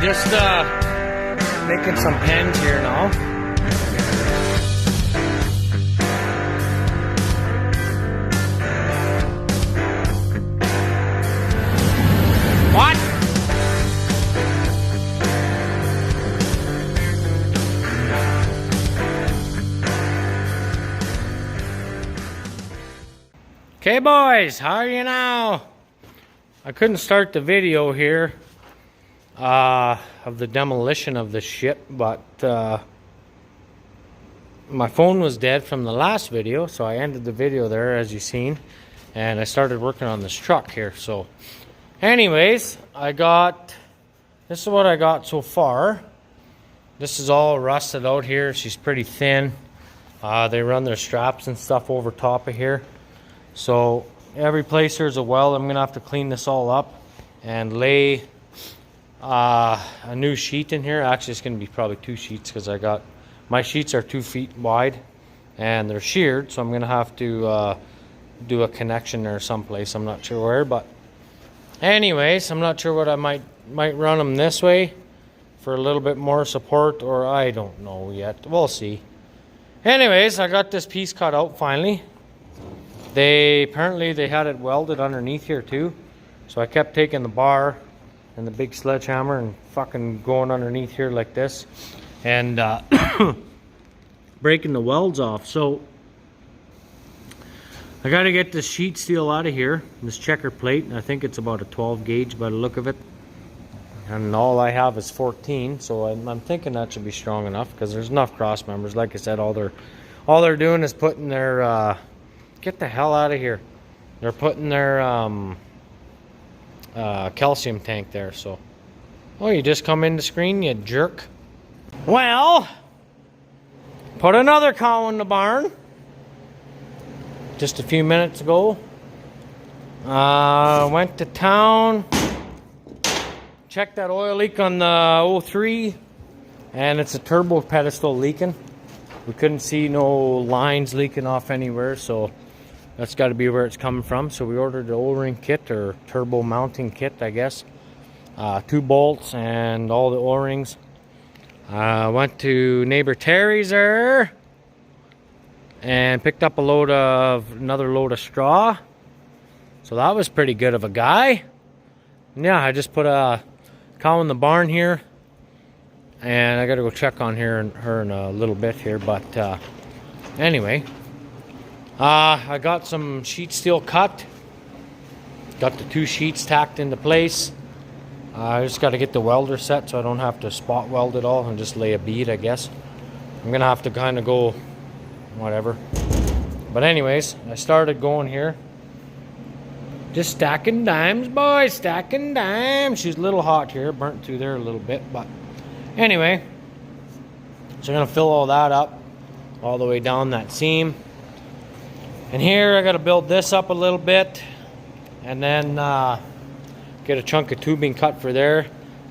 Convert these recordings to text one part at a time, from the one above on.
just making some pens here now. What? Okay boys, how are you now? I couldn't start the video here of the demolition of the ship, but my phone was dead from the last video, so I ended the video there as you've seen, and I started working on this truck here. So anyways, this is what I got so far. This is all rusted out here. She's pretty thin. They run their straps and stuff over top of here. So every place there's a weld, I'm gonna have to clean this all up and lay a new sheet in here. Actually, it's gonna be probably 2 sheets because my sheets are 2 feet wide and they're sheared, so I'm gonna have to do a connection there someplace. I'm not sure where, but anyways, I'm not sure what I might run them this way for a little bit more support, or I don't know yet. We'll see. Anyways, I got this piece cut out finally. Apparently they had it welded underneath here too, so I kept taking the bar and the big sledgehammer and fucking going underneath here like this and breaking the welds off. So I got to get this sheet steel out of here, this checker plate. I think it's about a 12 gauge by the look of it, and all I have is 14, so I'm thinking that should be strong enough because there's enough cross members. Like I said, all they're doing is putting their get the hell out of here. They're putting their calcium tank there. So, oh, you just come in the screen, you jerk. Well, put another cow in the barn just a few minutes ago. Went to town, checked that oil leak on the 03, and it's a turbo pedestal leaking. We couldn't see no lines leaking off anywhere, so that's got to be where it's coming from. So we ordered the O-ring kit, or turbo mounting kit, I guess. 2 bolts and all the O-rings. Went to neighbor Terry's there and picked up another load of straw. So that was pretty good of a guy. And yeah, I just put a cow in the barn here, and I got to go check on her in a little bit here. But anyway, I got some sheet steel cut. Got the 2 sheets tacked into place. I just got to get the welder set so I don't have to spot weld it all and just lay a bead, I guess. I'm going to have to kind of go whatever. But anyways, I started going here. Just stacking dimes, boys, stacking dimes. She's a little hot here, burnt through there a little bit. But anyway, so I'm going to fill all that up all the way down that seam. And here I got to build this up a little bit, and then get a chunk of tubing cut for there,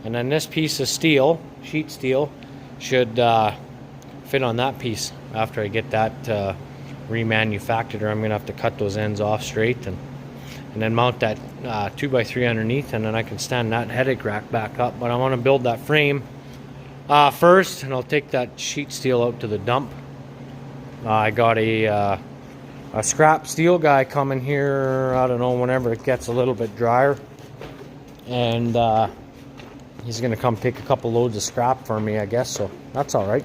and then this piece of steel, sheet steel, should fit on that piece after I get that remanufactured, or I'm gonna have to cut those ends off straight and then mount that 2x3 underneath, and then I can stand that headache rack back up. But I want to build that frame first, and I'll take that sheet steel out to the dump. I got a scrap steel guy coming here, I don't know, whenever it gets a little bit drier, and he's gonna come take a couple loads of scrap for me, I guess, so that's all right.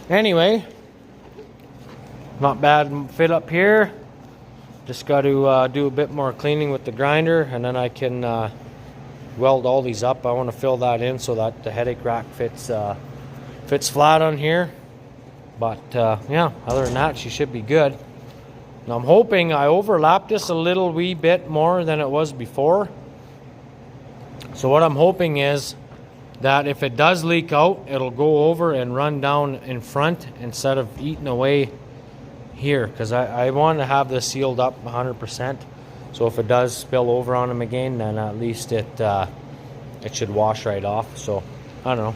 Anyway, not bad fit up here. Just got to do a bit more cleaning with the grinder, and then I can weld all these up. I want to fill that in so that the headache rack fits flat on here. But yeah, other than that, she should be good. Now I'm hoping I overlap this a little wee bit more than it was before. So what I'm hoping is that if it does leak out, it'll go over and run down in front instead of eating away here, because I want to have this sealed up 100%. So if it does spill over on them again, then at least it should wash right off. So I don't know.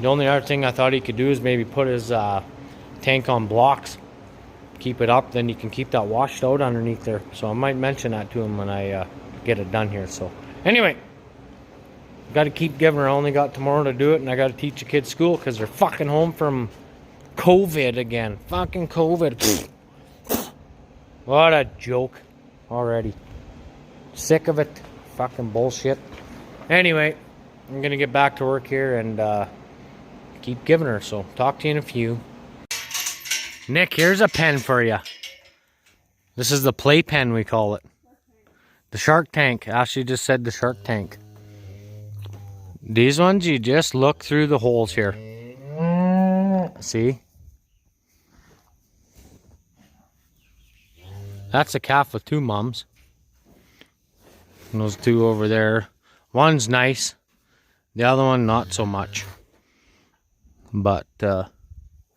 The only other thing I thought he could do is maybe put his tank on blocks, keep it up, then you can keep that washed out underneath there. So I might mention that to him when I get it done here. So anyway, got to keep giving her. I only got tomorrow to do it, and I got to teach the kids school because they're fucking home from COVID again. Fucking COVID. What a joke already. Sick of it. Fucking bullshit. Anyway, I'm going to get back to work here and keep giving her. So, talk to you in a few. Nick, here's a pen for you. This is the play pen, we call it. The Shark Tank. Ashley just said the Shark Tank. These ones, you just look through the holes here. See? That's a calf with 2 mums. And those 2 over there. One's nice. The other one, not so much. But,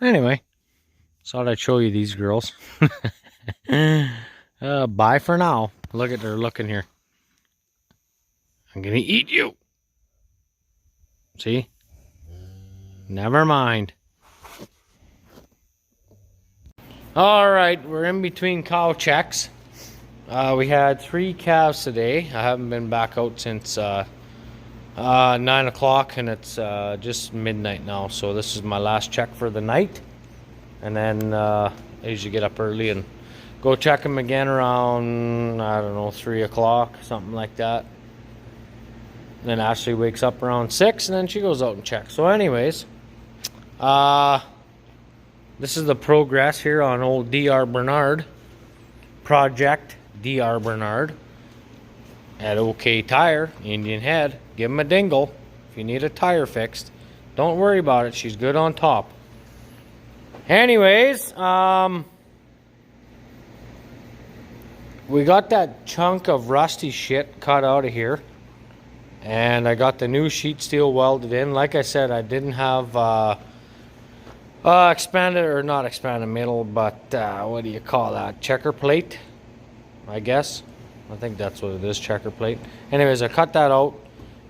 anyway. Thought I'd show you these girls. Bye for now. Look at her looking here. I'm gonna eat you. See? Never mind. Alright, we're in between cow checks. We had 3 calves today. I haven't been back out since 9 o'clock, and it's just midnight now. So this is my last check for the night. And then I usually get up early and go check them again around, I don't know, 3 o'clock, something like that. Then Ashley wakes up around 6, and then she goes out and checks. So anyways, this is the progress here on old D.R. Bernard. Project D.R. Bernard at OK Tire, Indian Head. Give him a dingle if you need a tire fixed. Don't worry about it. She's good on top. Anyways, we got that chunk of rusty shit cut out of here. And I got the new sheet steel welded in. Like I said, I didn't have expanded, or not expanded metal, but what do you call that? Checker plate, I guess. I think that's what it is, checker plate. Anyways, I cut that out,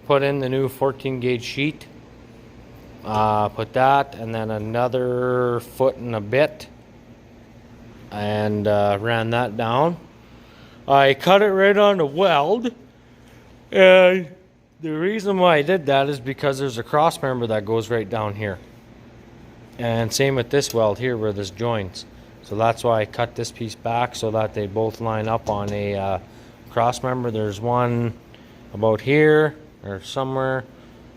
put in the new 14 gauge sheet. Put that, and then another foot and a bit. And ran that down. I cut it right on the weld. And the reason why I did that is because there's a cross member that goes right down here. And same with this weld here where this joins. So that's why I cut this piece back so that they both line up on a cross member. There's one about here or somewhere.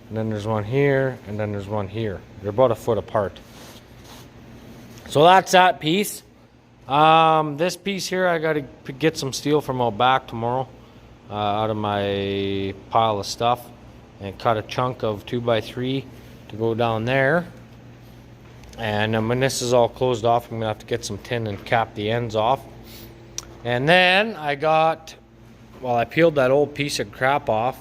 And then there's one here. And then there's one here. They're about a foot apart. So that's that piece. This piece here, I got to get some steel from out back tomorrow. Out of my pile of stuff, and cut a chunk of 2x3 to go down there. And when this is all closed off, I'm gonna have to get some tin and cap the ends off. And then I got, well, I peeled that old piece of crap off.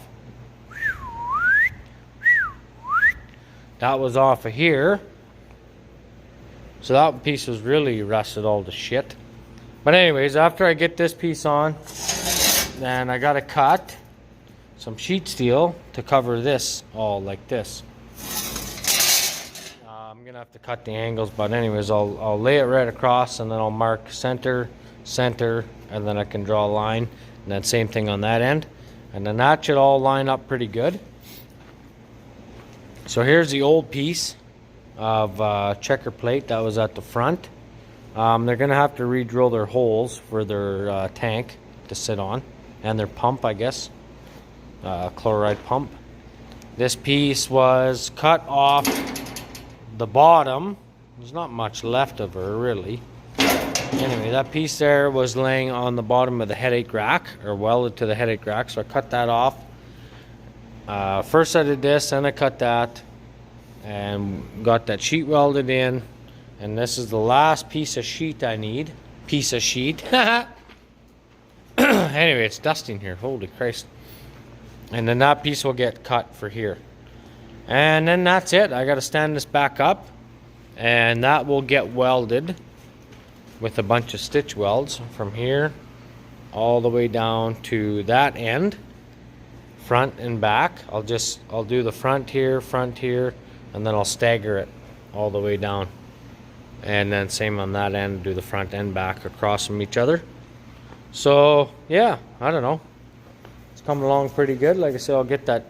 That was off of here. So that piece was really rusted all to shit. But anyways, after I get this piece on, then I gotta cut some sheet steel to cover this all like this. I'm gonna have to cut the angles, but anyways, I'll lay it right across, and then I'll mark center, center, and then I can draw a line, and then same thing on that end, and then that should all line up pretty good. So here's the old piece of checker plate that was at the front. They're gonna have to re-drill their holes for their tank to sit on. And their pump, I guess, chloride pump. This piece was cut off the bottom. There's not much left of her, really. Anyway, that piece there was laying on the bottom of the headache rack, or welded to the headache rack, so I cut that off. First I did this, then I cut that, and got that sheet welded in. And this is the last piece of sheet I need. Piece of sheet. Anyway, it's dusting here. Holy Christ. And then that piece will get cut for here. And then that's it. I got to stand this back up. And that will get welded with a bunch of stitch welds from here all the way down to that end. Front and back. I'll do the front here, and then I'll stagger it all the way down. And then same on that end, do the front and back across from each other. So, yeah, I don't know. It's coming along pretty good. Like I said, I'll get that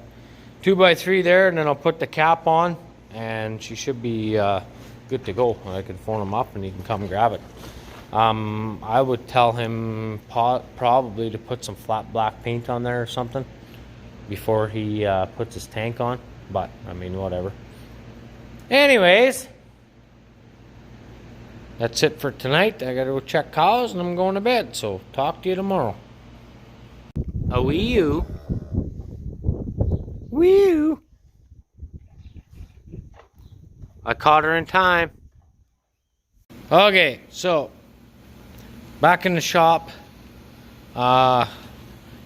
2x3 there, and then I'll put the cap on, and she should be good to go. I could phone him up and he can come grab it. I would tell him probably to put some flat black paint on there or something before he puts his tank on, but I mean, whatever. Anyways, that's it for tonight. I gotta go check cows and I'm going to bed, so talk to you tomorrow. A wee you. Wee you. I caught her in time. Okay, so back in the shop.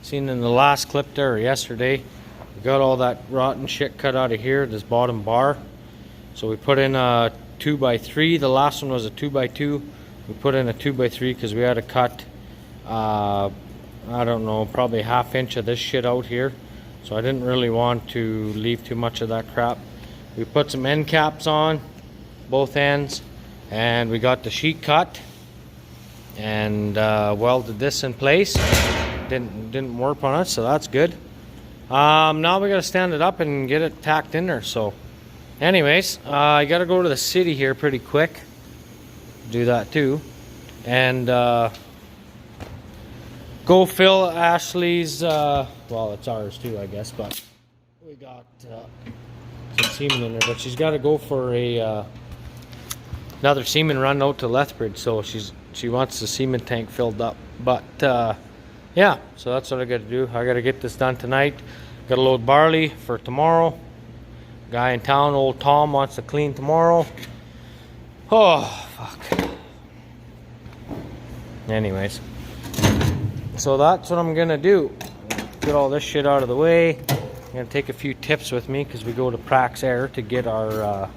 Seen in the last clip there, or yesterday, we got all that rotten shit cut out of here, this bottom bar. So we put in a 2x3. The last one was a 2x2. We put in a 2x3 because we had to cut, I don't know, probably 1/2 inch of this shit out here. So I didn't really want to leave too much of that crap. We put some end caps on both ends, and we got the sheet cut and welded this in place. Didn't warp on it, so that's good. Now we gotta stand it up and get it tacked in there. So anyways, I gotta go to the city here pretty quick, do that too, and go fill Ashley's, well, it's ours too, I guess, but we got some semen in there, but she's got to go for a another semen run out to Lethbridge, so she wants the semen tank filled up. But yeah, so that's what I got to do. I got to get this done tonight. Got to load barley for tomorrow. Guy in town, old Tom, wants to clean tomorrow. Oh, fuck. Anyways, so that's what I'm gonna do. Get all this shit out of the way. I'm gonna take a few tips with me because we go to Praxair to get our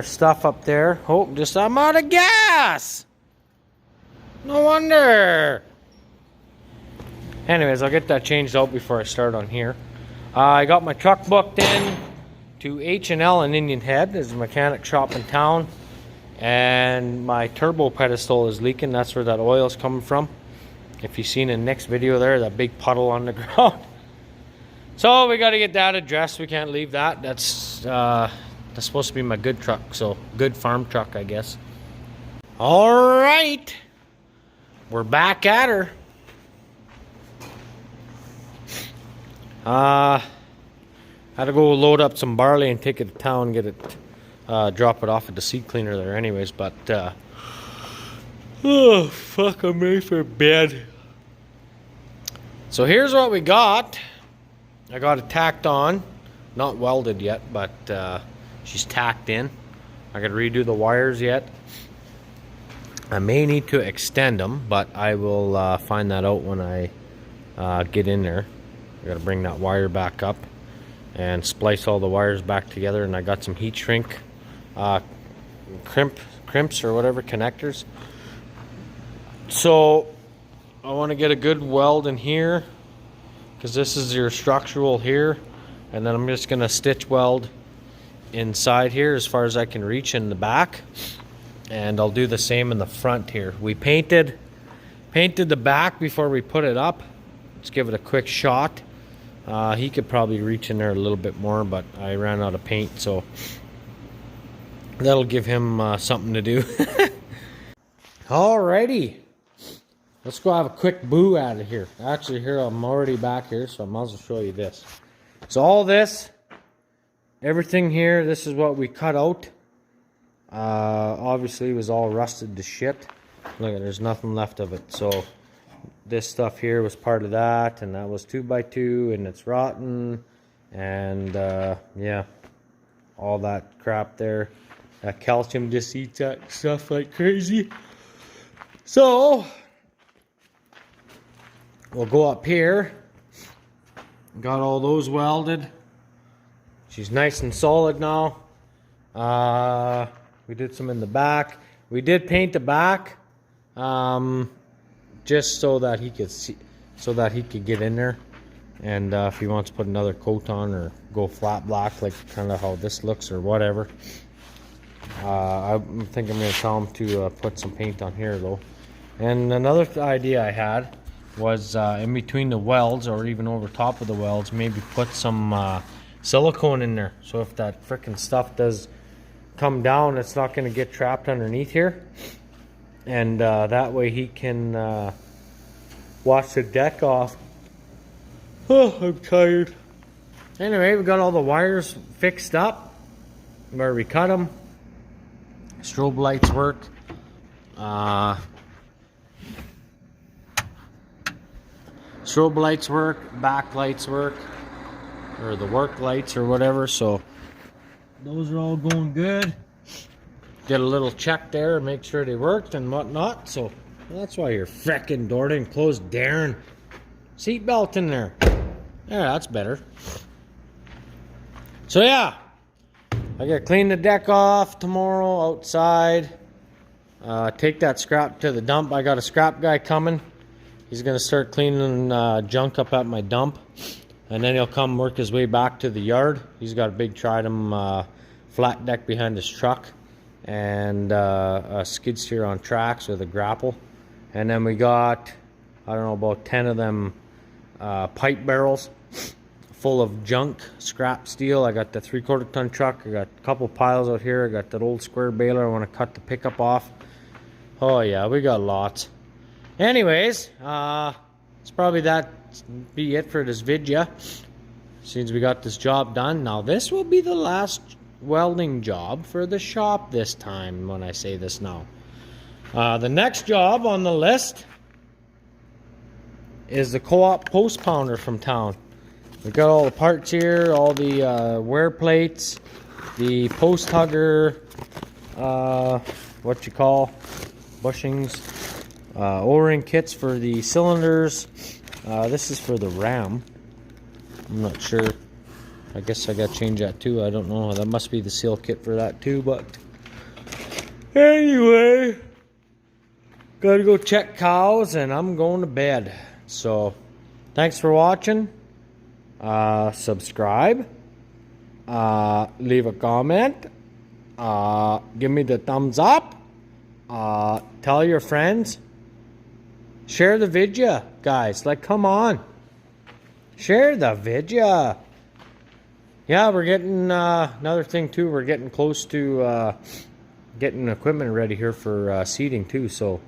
stuff up there. Oh, just I'm out of gas. No wonder. Anyways, I'll get that changed out before I start on here. I got my truck booked in to H&L in Indian Head. There's a mechanic shop in town, and my turbo pedestal is leaking. That's where that oil is coming from. If you've seen in Nick's video there, that big puddle on the ground. So we got to get that addressed. We can't leave that. That's supposed to be my good truck, so good farm truck, I guess. All right, we're back at her. Had to go load up some barley and take it to town, get it, drop it off at the seed cleaner there. Anyways, but oh fuck, I'm ready for bed. So here's what we got. I got it tacked on, not welded yet, but she's tacked in. I gotta redo the wires yet. I may need to extend them, but I will find that out when I get in there. I gotta bring that wire back up and splice all the wires back together, and I got some heat shrink crimps or whatever, connectors. So I want to get a good weld in here because this is your structural here, and then I'm just gonna stitch weld inside here as far as I can reach in the back, and I'll do the same in the front here. We painted the back before we put it up. Let's give it a quick shot. He could probably reach in there a little bit more, but I ran out of paint, so that'll give him something to do. Alrighty, let's go have a quick boo out of here. Actually, here I'm already back here, so I might as well show you this. So all this, everything here, this is what we cut out. Obviously it was all rusted to shit. Look, there's nothing left of it. So this stuff here was part of that, and that was 2x2, and it's rotten, and yeah, all that crap there. That calcium just eats that stuff like crazy. So we'll go up here. Got all those welded. She's nice and solid now. We did some in the back. We did paint the back, just so that he could see, so that he could get in there, and if he wants to put another coat on or go flat black, like kind of how this looks or whatever. I think I'm going to tell him to put some paint on here though. And another idea I had was in between the welds, or even over top of the welds, maybe put some silicone in there. So if that frickin' stuff does come down, it's not going to get trapped underneath here. And that way he can wash the deck off. Oh, I'm tired. Anyway, we got all the wires fixed up where we cut them. Strobe lights work. Strobe lights work, back lights work, or the work lights or whatever, so those are all going good. Did a little check there, make sure they worked and whatnot, so that's why you're frickin' door didn't close, Darren. Seatbelt in there. Yeah, that's better. So yeah, I gotta clean the deck off tomorrow outside. Take that scrap to the dump. I got a scrap guy coming. He's gonna start cleaning junk up at my dump, and then he'll come work his way back to the yard. He's got a big Tridem flat deck behind his truck, and a skid steer on tracks with a grapple. And then we got, I don't know, about 10 of them pipe barrels full of junk, scrap steel. I got the 3/4 ton truck. I got a couple piles out here. I got that old square baler. I want to cut the pickup off. Oh yeah, we got lots. Anyways, it's probably that be it for this video. Since we got this job done, now this will be the last welding job for the shop this time. When I say this now, the next job on the list is the Co-op post pounder from town. We got all the parts here, all the wear plates, the post hugger, what you call bushings, O-ring kits for the cylinders. This is for the ram. I'm not sure. I guess I gotta change that too. I don't know. That must be the seal kit for that too, but anyway, gotta go check cows and I'm going to bed. So thanks for watching. Subscribe, leave a comment, give me the thumbs up, tell your friends, share the video, guys. Like, come on, share the video. Yeah, we're getting another thing too, we're getting close to getting equipment ready here for seeding too, so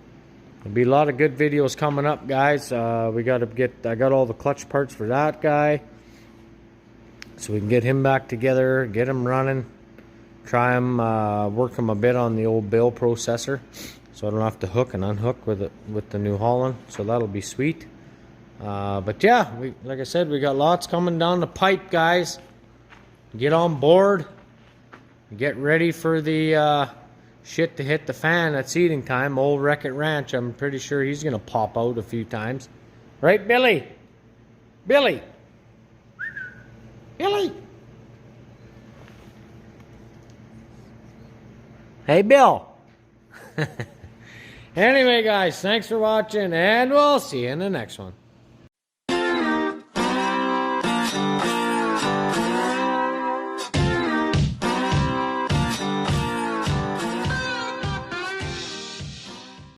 there'll be a lot of good videos coming up, guys. We gotta get, I got all the clutch parts for that guy, so we can get him back together, get him running, try him, work him a bit on the old bale processor, so I don't have to hook and unhook with it with the New Holland. So that'll be sweet. But yeah, like I said, we got lots coming down the pipe, guys. Get on board, get ready for the shit to hit the fan at seeding time. Old Wreck-It Ranch, I'm pretty sure he's gonna pop out a few times, right, Billy? Billy. Billy! Hey, Bill! Anyway, guys, thanks for watching, and we'll see you in the next one.